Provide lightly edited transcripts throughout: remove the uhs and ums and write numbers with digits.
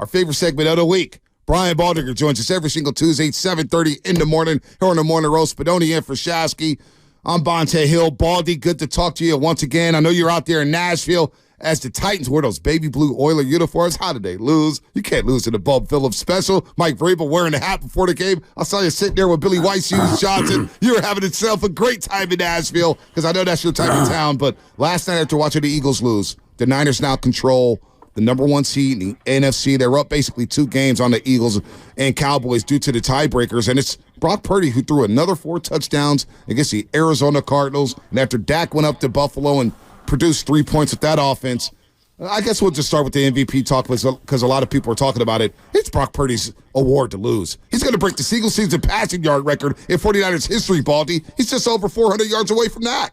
our favorite segment of the week. Brian Baldinger joins us every single Tuesday, 7:30 in the morning, here on the Morning Roast. Spadoni in for Shasky. I'm Bonte Hill. Baldy, good to talk to you once again. I know you're out there in Nashville as the Titans wear those baby blue Oiler uniforms. How did they lose? You can't lose to the Bub Phillips special. Mike Vrabel wearing the hat before the game. I saw you sitting there with Billy White Shoes Johnson. You were having yourself a great time in Nashville because I know that's your type of town. But last night after watching the Eagles lose, the Niners now control the number one seed in the NFC. They're up basically 2 games on the Eagles and Cowboys due to the tiebreakers. And it's Brock Purdy who threw another 4 touchdowns against the Arizona Cardinals. And after Dak went up to Buffalo and produced 3 points with that offense, I guess we'll just start with the MVP talk because a lot of people are talking about it. It's Brock Purdy's award to lose. He's going to break the single season passing yard record in 49ers history, Baldy. He's just over 400 yards away from that.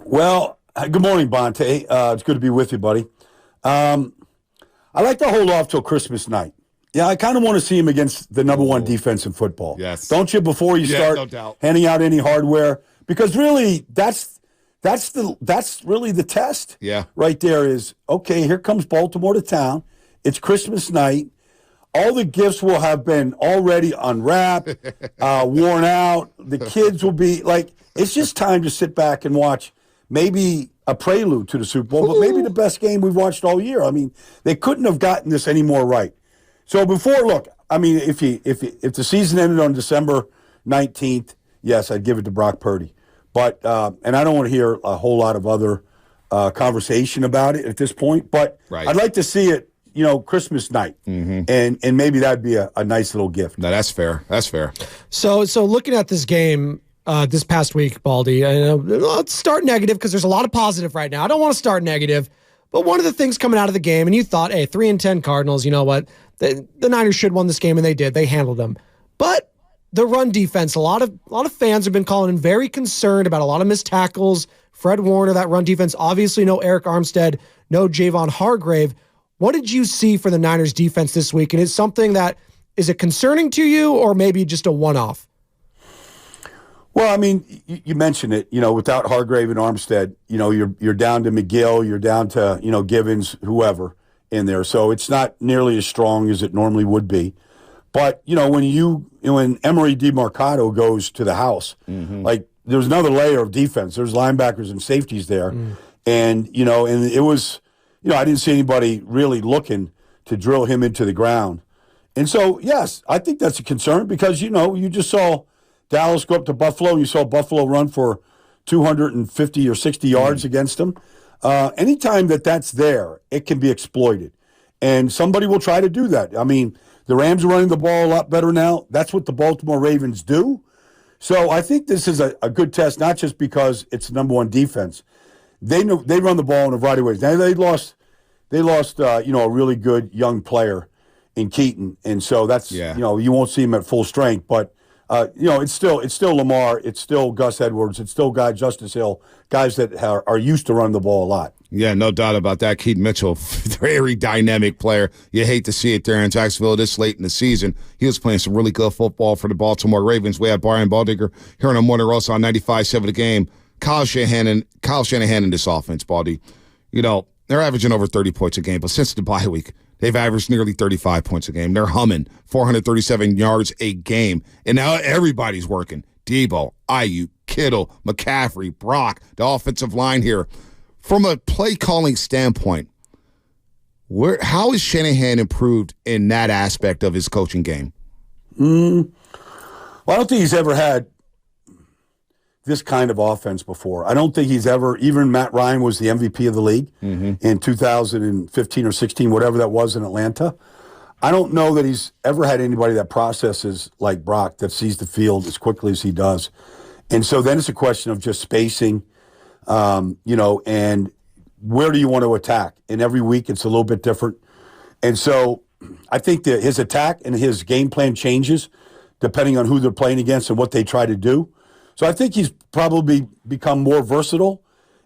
Well, good morning, Bonte. It's good to be with you, buddy. I like to hold off till Christmas night. Yeah, I kind of want to see him against the number one defense in football. Yes. Don't you, before you start handing out any hardware? Because really, that's really the test. Yeah. Right there is, okay, here comes Baltimore to town. It's Christmas night. All the gifts will have been already unwrapped, worn out. The kids will be like, it's just time to sit back and watch maybe a prelude to the Super Bowl, but maybe the best game we've watched all year. I mean, they couldn't have gotten this any more right. So look, I mean, if the season ended on December 19th, yes, I'd give it to Brock Purdy. But and I don't want to hear a whole lot of other conversation about it at this point. But I'd like to see it, Christmas night, and maybe that'd be a nice little gift. No, that's fair. That's fair. So looking at this game this past week, Baldy, let's start negative because there's a lot of positive right now. I don't want to start negative, but one of the things coming out of the game, and you thought, hey, 3-10 Cardinals, you know what? The Niners should have won this game, and they did. They handled them. But the run defense, a lot of fans have been calling in very concerned about a lot of missed tackles. Fred Warner, that run defense, obviously no Eric Armstead, no Javon Hargrave. What did you see for the Niners defense this week? And is something that, is it concerning to you or maybe just a one-off? Well, I mean, you mentioned it, without Hargrave and Armstead, you're down to McGill, you're down to, Givens, whoever in there. So it's not nearly as strong as it normally would be. But, when Emery DeMarcado goes to the house, like there's another layer of defense. There's linebackers and safeties there. And, and it was, I didn't see anybody really looking to drill him into the ground. And so, yes, I think that's a concern because, you just saw Dallas go up to Buffalo, and you saw Buffalo run for 250 or 60 yards against them. Anytime that's there, it can be exploited. And somebody will try to do that. I mean, the Rams are running the ball a lot better now. That's what the Baltimore Ravens do. So I think this is a good test, not just because it's the number one defense. They run the ball in a variety of ways. Now they lost a really good young player in Keaton, and so that's you won't see him at full strength, but it's still Lamar, it's still Gus Edwards, it's still Justice Hill, guys that are used to running the ball a lot. Yeah, no doubt about that. Keaton Mitchell, very dynamic player. You hate to see it there in Jacksonville this late in the season. He was playing some really good football for the Baltimore Ravens. We had Brian Baldinger here on the Morning Roast on 95.7 The Game. Kyle Shanahan in this offense, Baldy. They're averaging over 30 points a game, but since the bye week, they've averaged nearly 35 points a game. They're humming 437 yards a game. And now everybody's working. Debo, Ayuk, Kittle, McCaffrey, Brock, the offensive line here. From a play-calling standpoint, how has Shanahan improved in that aspect of his coaching game? Well, I don't think he's ever had this kind of offense before. I don't think he's ever, even Matt Ryan was the MVP of the league in 2015 or 16, whatever that was in Atlanta. I don't know that he's ever had anybody that processes like Brock, that sees the field as quickly as he does. And so then it's a question of just spacing, and where do you want to attack? And every week it's a little bit different. And so I think that his attack and his game plan changes depending on who they're playing against and what they try to do. So I think he's probably become more versatile,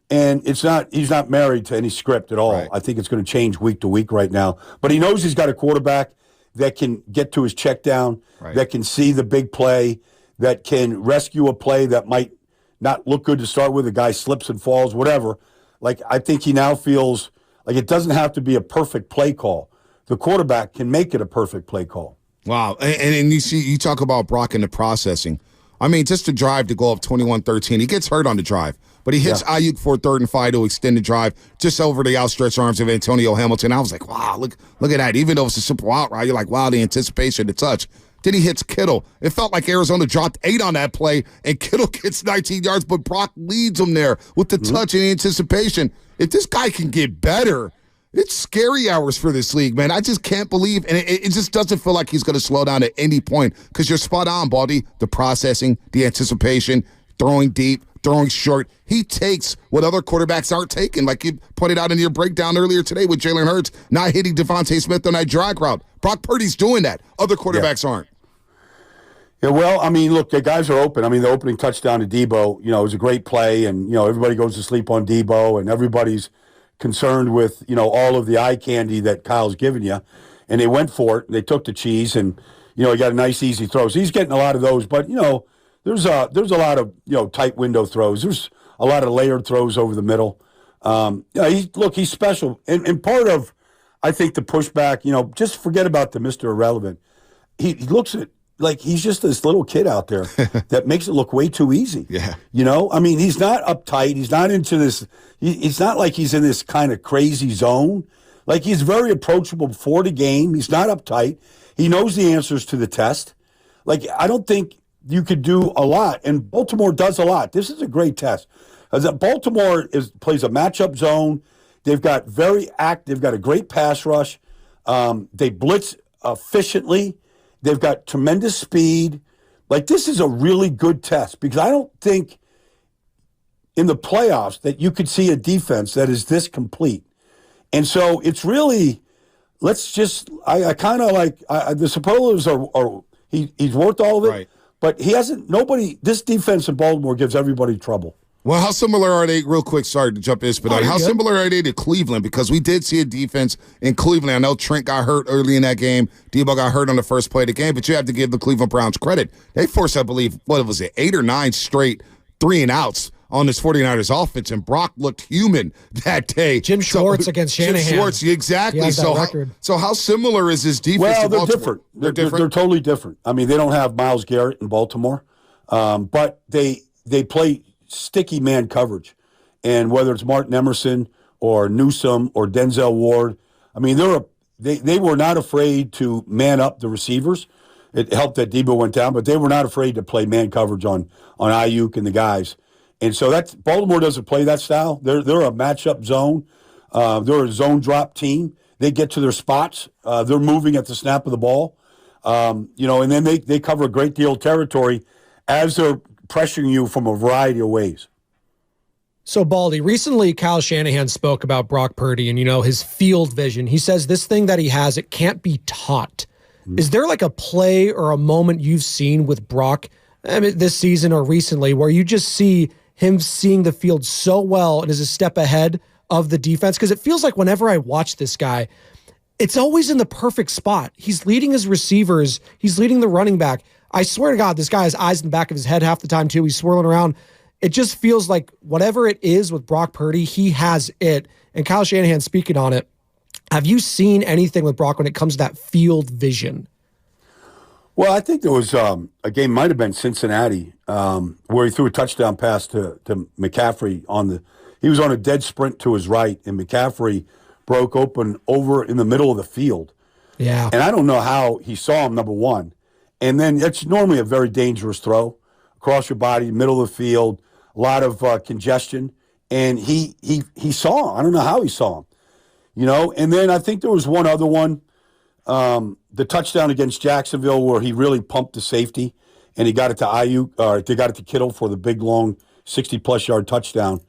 and he's not married to any script at all. Right. I think it's going to change week to week right now. But he knows he's got a quarterback that can get to his check down, that can see the big play, that can rescue a play that might not look good to start with. A guy slips and falls, whatever. Like, I think he now feels like it doesn't have to be a perfect play call. the quarterback can make it a perfect play call. Wow. And you talk about Brock and the processing. I mean, just the drive to go up 21-13. He gets hurt on the drive, but he hits Ayuk for 3rd and 5 to extend the drive just over the outstretched arms of Antonio Hamilton. I was like, wow, look at that. Even though it's a simple out route, you're like, wow, the anticipation, the touch. Then he hits Kittle. It felt like Arizona dropped 8 on that play, and Kittle gets 19 yards, but Brock leads him there with the touch and anticipation. If this guy can get better, it's scary hours for this league, man. I just can't believe, and it just doesn't feel like he's going to slow down at any point because you're spot on, Baldy. The processing, the anticipation, throwing deep, throwing short. He takes what other quarterbacks aren't taking, like you pointed out in your breakdown earlier today with Jalen Hurts not hitting Devontae Smith on that drag route. Brock Purdy's doing that. Other quarterbacks aren't. Yeah, well, I mean, look, the guys are open. I mean, the opening touchdown to Debo, was a great play, and, everybody goes to sleep on Debo, and everybody's concerned with, all of the eye candy that Kyle's given you. And they went for it. They took the cheese, and, he got a nice, easy throw. So he's getting a lot of those. But, there's a lot of, tight window throws. There's a lot of layered throws over the middle. He's special. And part of, I think, the pushback, just forget about the Mr. Irrelevant. He looks at, like he's just this little kid out there that makes it look way too easy. Yeah. I mean, he's not uptight. He's not into this. It's not like he's in this kind of crazy zone. Like, he's very approachable before the game. He's not uptight. He knows the answers to the test. Like, I don't think you could do a lot. And Baltimore does a lot. This is a great test. Baltimore plays a matchup zone. They've got they've got a great pass rush. They blitz efficiently. They've got tremendous speed. Like, this is a really good test because I don't think in the playoffs that you could see a defense that is this complete. And so it's really, I kind of like, the superlatives are he's worth all of it, right. But this defense in Baltimore gives everybody trouble. Well, how similar are they, real quick, sorry to jump in, Spadoni, how similar are they to Cleveland? Because we did see a defense in Cleveland. I know Trent got hurt early in that game. Debo got hurt on the first play of the game, but you have to give the Cleveland Browns credit. They forced, I believe, 8 or 9 straight 3-and-outs on this 49ers offense, and Brock looked human that day. Jim Schwartz against Shanahan. Jim Schwartz, exactly. So how similar is this defense? Well, they're different. They're totally different. I mean, they don't have Myles Garrett in Baltimore, but they play sticky man coverage. And whether it's Martin Emerson or Newsome or Denzel Ward, I mean, they were not afraid to man up the receivers. It helped that Debo went down, but they were not afraid to play man coverage on Ayuk and the guys. And so Baltimore doesn't play that style. They're a matchup zone. They're a zone drop team. They get to their spots. They're moving at the snap of the ball. And then they cover a great deal of territory as they're pressuring you from a variety of ways. So, Baldy, recently Kyle Shanahan spoke about Brock Purdy and, his field vision. He says this thing that he has, it can't be taught. Mm-hmm. Is there like a play or a moment you've seen with Brock this season or recently where you just see him seeing the field so well and is a step ahead of the defense? Because it feels like whenever I watch this guy, it's always in the perfect spot. He's leading his receivers. He's leading the running back. I swear to God, this guy has eyes in the back of his head half the time, too. He's swirling around. It just feels like whatever it is with Brock Purdy, he has it. And Kyle Shanahan speaking on it. Have you seen anything with Brock when it comes to that field vision? Well, I think there was a game, might have been Cincinnati, where he threw a touchdown pass to McCaffrey he was on a dead sprint to his right, and McCaffrey broke open over in the middle of the field. Yeah. And I don't know how he saw him, number one. And then it's normally a very dangerous throw across your body, middle of the field, a lot of congestion. And he saw him. I don't know how he saw him. And then I think there was one other one, the touchdown against Jacksonville where he really pumped the safety and he got it to Ayuk, or they got it to Kittle for the big, long 60-plus yard touchdown.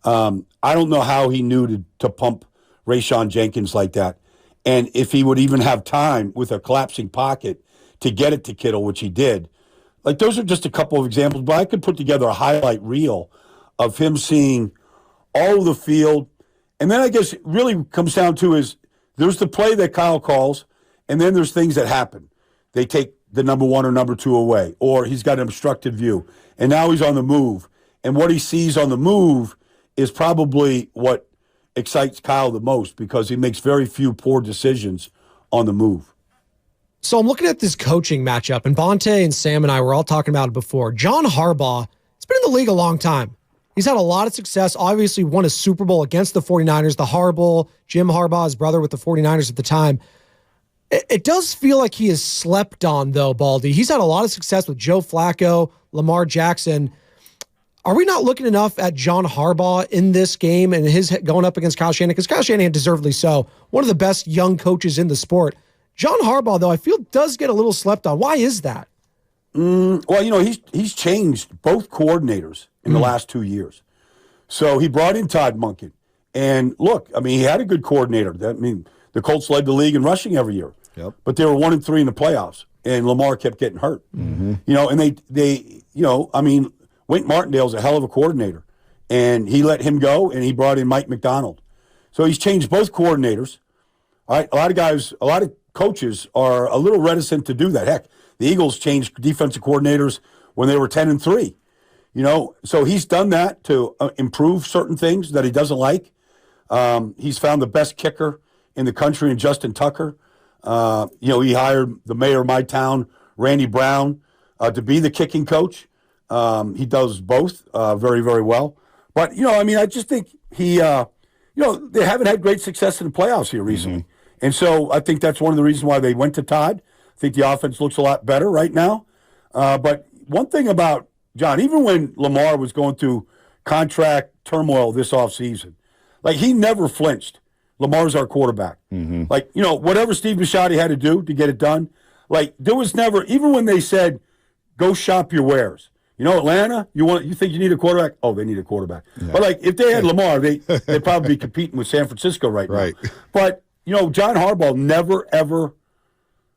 I don't know how he knew to pump Rayshon Jenkins like that. And if he would even have time with a collapsing pocket to get it to Kittle, which he did. Like, those are just a couple of examples, but I could put together a highlight reel of him seeing all of the field. And then I guess it really comes down to is there's the play that Kyle calls, and then there's things that happen. They take the number 1 or number 2 away, or he's got an obstructed view, and now he's on the move. And what he sees on the move is probably what excites Kyle the most because he makes very few poor decisions on the move. So I'm looking at this coaching matchup, and Bonte and Sam and I were all talking about it before. John Harbaugh has been in the league a long time. He's had a lot of success, obviously won a Super Bowl against the 49ers, the Harbaugh, Jim Harbaugh, his brother with the 49ers at the time. It does feel like he is slept on, though, Baldy. He's had a lot of success with Joe Flacco, Lamar Jackson. Are we not looking enough at John Harbaugh in this game and his going up against Kyle Shanahan? Because Kyle Shanahan, deservedly so, one of the best young coaches in the sport. John Harbaugh, though, I feel does get a little slept on. Why is that? Well, he's changed both coordinators in the last 2 years. So he brought in Todd Monken. And look, he had a good coordinator. The Colts led the league in rushing every year. Yep. But they were 1-3 in the playoffs, and Lamar kept getting hurt. And Wink Martindale's a hell of a coordinator, and he let him go, and he brought in Mike McDonald. So he's changed both coordinators. All right, a lot of coaches are a little reticent to do that. Heck, the Eagles changed defensive coordinators when they were 10-3. So he's done that to improve certain things that he doesn't like. He's found the best kicker in the country in Justin Tucker. He hired the mayor of my town, Randy Brown, to be the kicking coach. He does both very, very well. But, I just think they haven't had great success in the playoffs here recently. Mm-hmm. And so I think that's one of the reasons why they went to Todd. I think the offense looks a lot better right now. But one thing about John, even when Lamar was going through contract turmoil this offseason, he never flinched. Lamar's our quarterback. Mm-hmm. Whatever Steve Bisciotti had to do to get it done, there was never, even when they said, go shop your wares. Atlanta, you think you need a quarterback? Oh, they need a quarterback. Yeah. But if they had Lamar, they'd probably be competing with San Francisco right now. But John Harbaugh never ever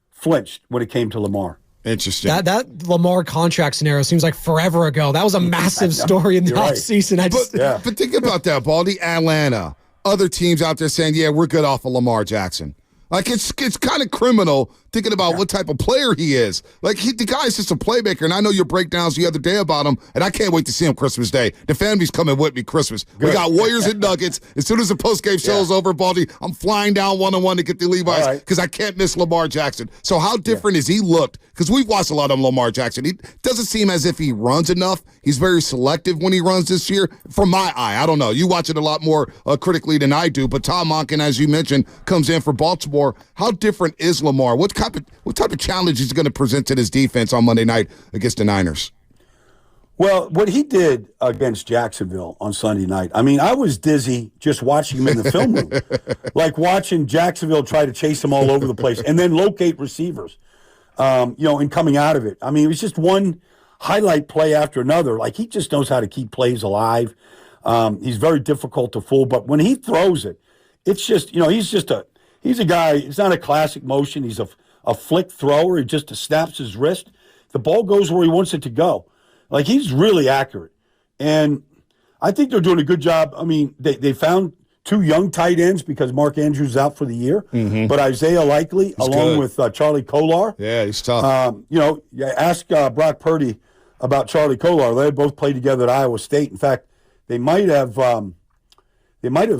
flinched when it came to Lamar. Interesting. That Lamar contract scenario seems like forever ago. That was a massive story in the offseason. But think about that, Baldy. Atlanta, other teams out there saying, yeah, we're good off of Lamar Jackson. It's kind of criminal thinking about what type of player he is. The guy's just a playmaker, and I know your breakdowns the other day about him, and I can't wait to see him Christmas Day. The family's coming with me Christmas. Good. We got Warriors and Nuggets. As soon as the postgame show is over, Baldy, I'm flying down 1-on-1 to get the Levi's because I can't miss Lamar Jackson. So how different has he looked? Because we've watched a lot of Lamar Jackson. He doesn't seem as if he runs enough. He's very selective when he runs this year. From my eye, I don't know. You watch it a lot more critically than I do, but Tom Monken, as you mentioned, comes in for Baltimore. How different is Lamar? What type of challenge is he going to present to this defense on Monday night against the Niners? Well, what he did against Jacksonville on Sunday night, I was dizzy just watching him in the film room. Watching Jacksonville try to chase him all over the place and then locate receivers, and coming out of it. It was just one highlight play after another. He just knows how to keep plays alive. He's very difficult to fool, but when he throws it, it's just, he's a guy, it's not a classic motion. He's a flick thrower. He just snaps his wrist. The ball goes where he wants it to go. He's really accurate. And I think they're doing a good job. They found two young tight ends because Mark Andrews is out for the year. Mm-hmm. But Isaiah Likely, along with Charlie Kolar. Yeah, he's tough. Ask Brock Purdy about Charlie Kolar. They both played together at Iowa State. In fact, they might have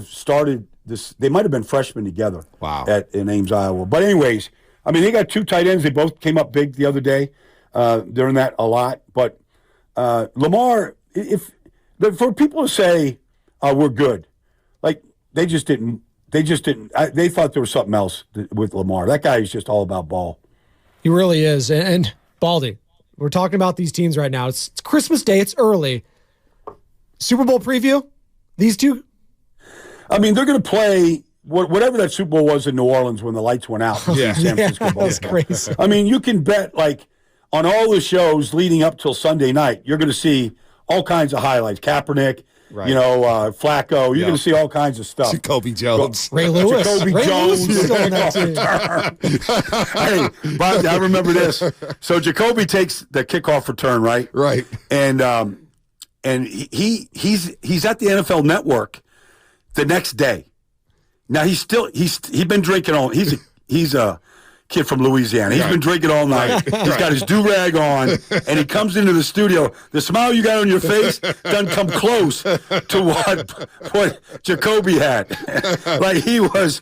started this. They might have been freshmen together. Wow. In Ames, Iowa. But anyways, they got two tight ends. They both came up big the other day. They're in that a lot. But Lamar, for people to say we're good, they just didn't. They thought there was something else with Lamar. That guy is just all about ball. He really is. And Baldy, we're talking about these teams right now. It's Christmas Day. It's early. Super Bowl preview. These two. They're going to play whatever that Super Bowl was in New Orleans when the lights went out. Yeah, that was crazy. You can bet on all the shows leading up till Sunday night, you're going to see all kinds of highlights. Kaepernick, Flacco. You're going to see all kinds of stuff. Jacoby Jones. Ray Lewis. Jacoby Jones. Lewis is still in that team. Hey, Bob, I remember this. So Jacoby takes the kickoff return, right? Right. And he's at the NFL Network the next day. Now he's been drinking all. He's a kid from Louisiana. He's been drinking all night. He's got his do-rag on, and he comes into the studio. The smile you got on your face doesn't come close to what Jacoby had. Like, he was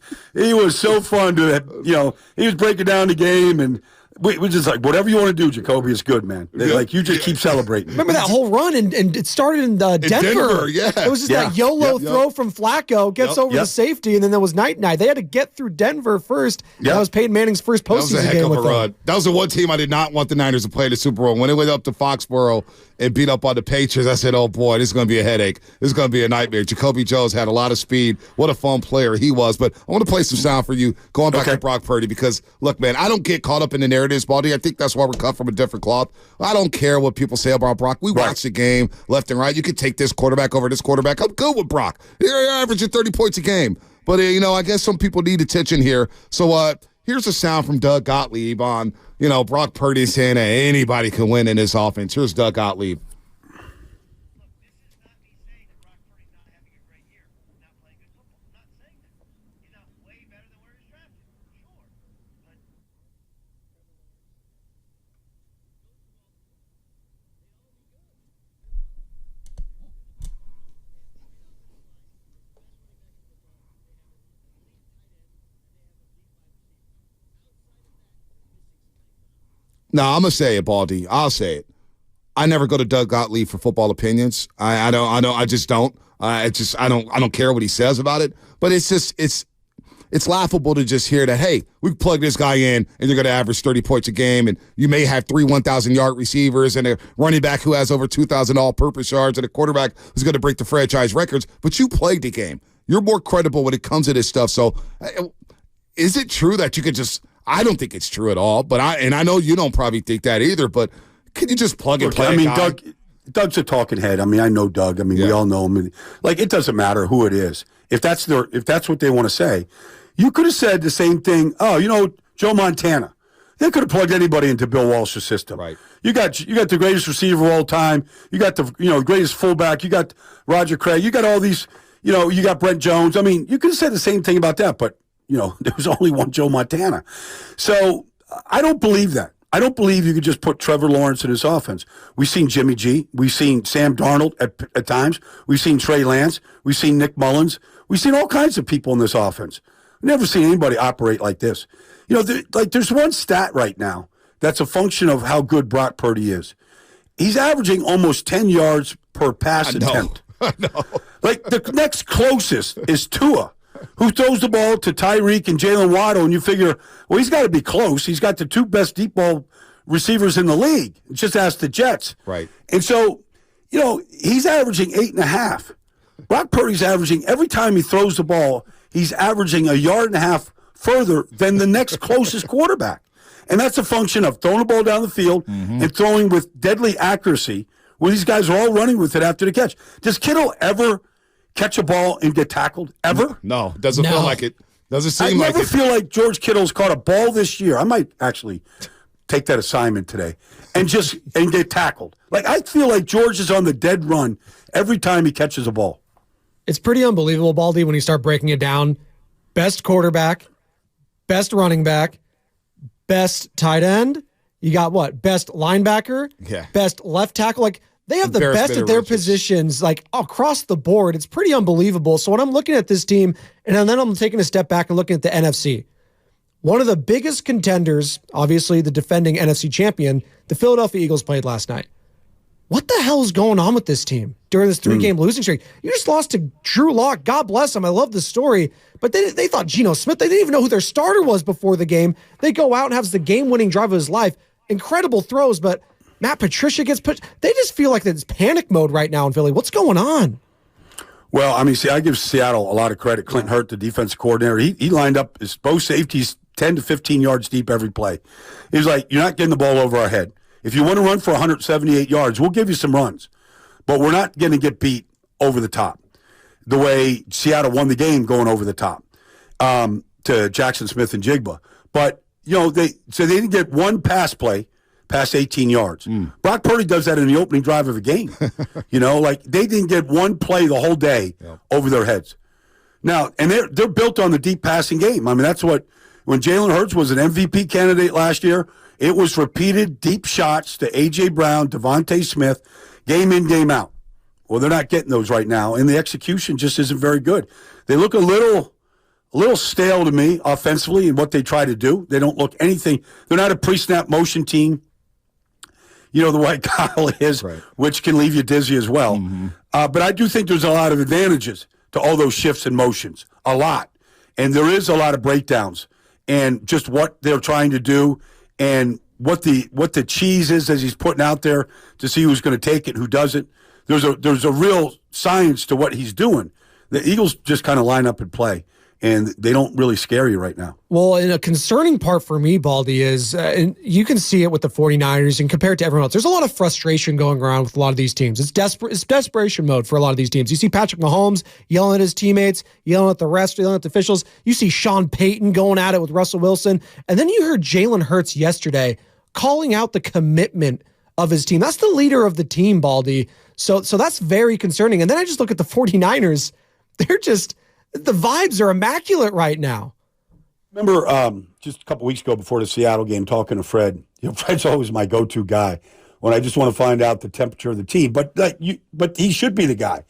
so fun to, he was breaking down the game, and we just like, whatever you want to do, Jacoby, is good, man. Like, you just keep celebrating. Remember that whole run, and it started in Denver. Yeah. It was just that YOLO throw from Flacco, gets over the safety, and then there was night-night. They had to get through Denver first. That was Peyton Manning's first postseason game with them. That was the one team I did not want the Niners to play in the Super Bowl. When they went up to Foxborough and beat up on the Patriots, I said, oh, boy, this is going to be a headache. This is going to be a nightmare. Jacoby Jones had a lot of speed. What a fun player he was. But I want to play some sound for you going back to Brock Purdy because, look, man, I don't get caught up in the narratives, Baldy. I think that's why we're cut from a different cloth. I don't care what people say about Brock. We watch the game left and right. You could take this quarterback over this quarterback. I'm good with Brock. You're averaging 30 points a game. But, I guess some people need attention here. So here's a sound from Doug Gottlieb on, Brock Purdy saying that anybody can win in this offense. Here's Doug Gottlieb. No, I'm gonna say it, Baldy. I'll say it. I never go to Doug Gottlieb for football opinions. I just don't. I don't care what he says about it. But it's laughable to just hear that, hey, we plug this guy in and you're going to average 30 points a game, and you may have 3 1,000-yard receivers and a running back who has over 2,000 all-purpose yards and a quarterback who's going to break the franchise records. But you played the game. You're more credible when it comes to this stuff. So, is it true that you could just? I don't think it's true at all, but I know you don't probably think that either, but can you just plug and play? I mean, Doug's a talking head. I mean, I know Doug. I mean, we all know him. Like, it doesn't matter who it is. If that's what they want to say, you could have said the same thing. Oh, Joe Montana. They could have plugged anybody into Bill Walsh's system. Right. You got the greatest receiver of all time. You got the greatest fullback. You got Roger Craig. You got all these. You got Brent Jones. I mean, you could have said the same thing about that, but there was only one Joe Montana. So I don't believe that. I don't believe you could just put Trevor Lawrence in his offense. We've seen Jimmy G. We've seen Sam Darnold at times. We've seen Trey Lance. We've seen Nick Mullins. We've seen all kinds of people in this offense. We've never seen anybody operate like this. There's one stat right now that's a function of how good Brock Purdy is. He's averaging almost 10 yards per pass attempt. I know. Like, the next closest is Tua, who throws the ball to Tyreek and Jalen Waddle, and you figure, well, he's got to be close. He's got the 2 best deep ball receivers in the league. Just ask the Jets. Right. And so, he's averaging 8.5. Brock Purdy's averaging, every time he throws the ball, he's averaging 1.5 yards further than the next closest quarterback. And that's a function of throwing the ball down the field and throwing with deadly accuracy, where these guys are all running with it after the catch. Does Kittle ever catch a ball and get tackled? Ever? No, doesn't feel like it. Doesn't seem like it. I never feel like George Kittle's caught a ball this year. I might actually take that assignment today and get tackled. Like, I feel like George is on the dead run every time he catches a ball. It's pretty unbelievable, Baldy, when you start breaking it down. Best quarterback, best running back, best tight end. You got what? Best linebacker, best left tackle. Like, they have the best at their positions, like, across the board. It's pretty unbelievable. So when I'm looking at this team, and then I'm taking a step back and looking at the NFC, one of the biggest contenders, obviously the defending NFC champion, the Philadelphia Eagles played last night. What the hell is going on with this team during this 3-game losing streak? You just lost to Drew Lock. God bless him. I love the story. But they thought Geno Smith, they didn't even know who their starter was before the game. They go out and have the game-winning drive of his life. Incredible throws, but Matt Patricia gets put. They just feel like it's panic mode right now in Philly. What's going on? Well, I mean, see, I give Seattle a lot of credit. Clint Hurt, the defensive coordinator, he lined up his both safeties 10 to 15 yards deep every play. He was like, you're not getting the ball over our head. If you want to run for 178 yards, we'll give you some runs. But we're not going to get beat over the top the way Seattle won the game going over the top to Jackson Smith and Jigba. But, they didn't get one pass play past 18 yards. Brock Purdy does that in the opening drive of a game. They didn't get one play the whole day over their heads. Now, and they're built on the deep passing game. I mean, that's what When Jalen Hurts was an MVP candidate last year, it was repeated deep shots to A.J. Brown, Devontae Smith, game in, game out. Well, they're not getting those right now, and the execution just isn't very good. They look a little stale to me offensively in what they try to do. They don't look anything. They're not a pre-snap motion team, the way Kyle is, right, which can leave you dizzy as well. Mm-hmm. But I do think there's a lot of advantages to all those shifts and motions, a lot. And there is a lot of breakdowns and just what they're trying to do and what the cheese is as he's putting out there to see who's going to take it, who doesn't. There's a real science to what he's doing. The Eagles just kind of line up and play, and they don't really scare you right now. Well, and a concerning part for me, Baldy, is and you can see it with the 49ers and compared to everyone else. There's a lot of frustration going around with a lot of these teams. It's desperation mode for a lot of these teams. You see Patrick Mahomes yelling at his teammates, yelling at the rest, yelling at the officials. You see Sean Payton going at it with Russell Wilson. And then you heard Jalen Hurts yesterday calling out the commitment of his team. That's the leader of the team, Baldy. So that's very concerning. And then I just look at the 49ers. They're just... the vibes are immaculate right now. Remember just a couple weeks ago before the Seattle game talking to Fred. Fred's always my go-to guy when I just want to find out the temperature of the team. But he should be the guy.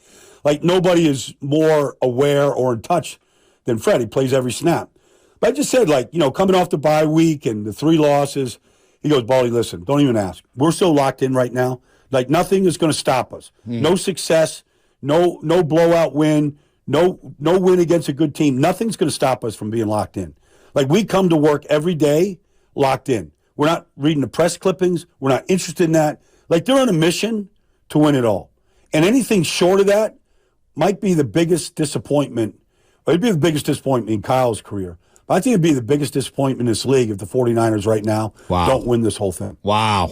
Like, nobody is more aware or in touch than Fred. He plays every snap. But I just said, coming off the bye week and the 3 losses, he goes, Baldy, listen, don't even ask. We're so locked in right now. Like, nothing is going to stop us. No success, no blowout win, no win against a good team. Nothing's going to stop us from being locked in. Like, we come to work every day locked in. We're not reading the press clippings. We're not interested in that. Like, they're on a mission to win it all. And anything short of that might be the biggest disappointment. It'd be the biggest disappointment in Kyle's career. But I think it'd be the biggest disappointment in this league if the 49ers right now don't win this whole thing. Wow.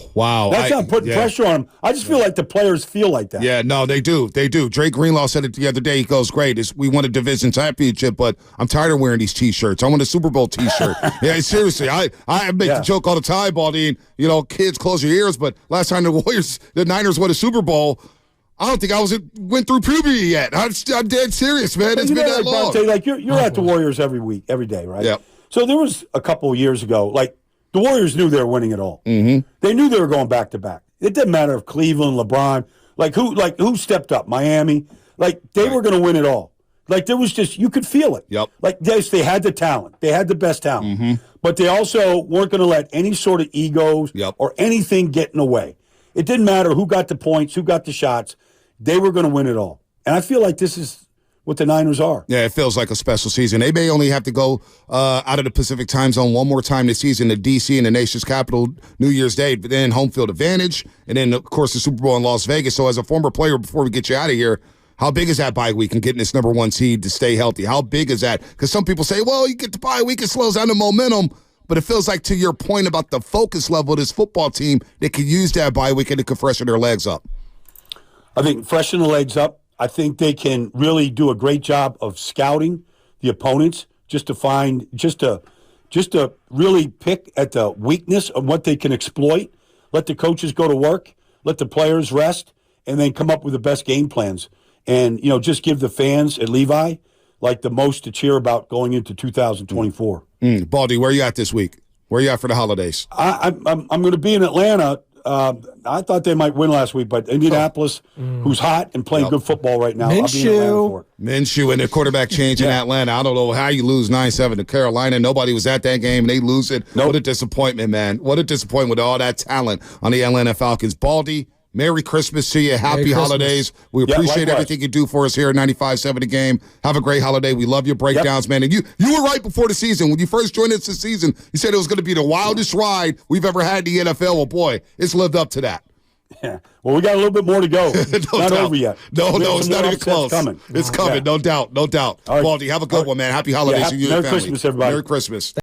That's not putting pressure on them. I just feel like the players feel like that. Yeah, no, they do. They do. Drake Greenlaw said it the other day. He goes, great. We won a division championship, but I'm tired of wearing these T-shirts. I want a Super Bowl T-shirt. Yeah, seriously. I make the joke all the time, Baldy, and, kids, close your ears, but last time the Niners won a Super Bowl, I don't think went through puberty yet. I'm dead serious, man. It's been that long. You're at the Warriors every day, right? Yep. So there was a couple of years ago, the Warriors knew they were winning it all. Mm-hmm. They knew they were going back to back. It didn't matter if Cleveland, LeBron, who stepped up, Miami, they were going to win it all. There was just, you could feel it. Yep. Yes, they had the talent. They had the best talent. Mm-hmm. But they also weren't going to let any sort of egos or anything get in the way. It didn't matter who got the points, who got the shots. They were going to win it all. And I feel like this is what the Niners are. Yeah, it feels like a special season. They may only have to go out of the Pacific time zone one more time this season to D.C. and the nation's capital New Year's Day, but then home field advantage, and then, of course, the Super Bowl in Las Vegas. So as a former player, before we get you out of here, how big is that bye week and getting this number 1 seed to stay healthy? How big is that? Because some people say, well, you get the bye week, it slows down the momentum. But it feels like, to your point about the focus level of this football team, they could use that bye week and it could freshen their legs up. I think freshen the legs up. I think they can really do a great job of scouting the opponents just to really pick at the weakness of what they can exploit. Let the coaches go to work, let the players rest, and then come up with the best game plans. And, just give the fans at Levi the most to cheer about going into 2024. Baldy, where are you at this week? Where are you at for the holidays? I'm going to be in Atlanta. I thought they might win last week, but Indianapolis, who's hot and playing good football right now, I'll be in Atlanta for it. Minshew and their quarterback change in Atlanta. I don't know how you lose 9-7 to Carolina. Nobody was at that game, and they lose it. Nope. What a disappointment, man. What a disappointment with all that talent on the Atlanta Falcons. Baldy, Merry Christmas to you. Happy holidays. We appreciate everything you do for us here at 95.7 The Game. Have a great holiday. We love your breakdowns, man. And you were right before the season. When you first joined us this season, you said it was going to be the wildest ride we've ever had in the NFL. Well, boy, it's lived up to that. Yeah. Well, we got a little bit more to go. Not over yet. No, it's not even close. Coming. It's coming, no doubt. All right. Baldy, have a good one, man. Happy holidays to you and your family. Merry Christmas, everybody. Merry Christmas.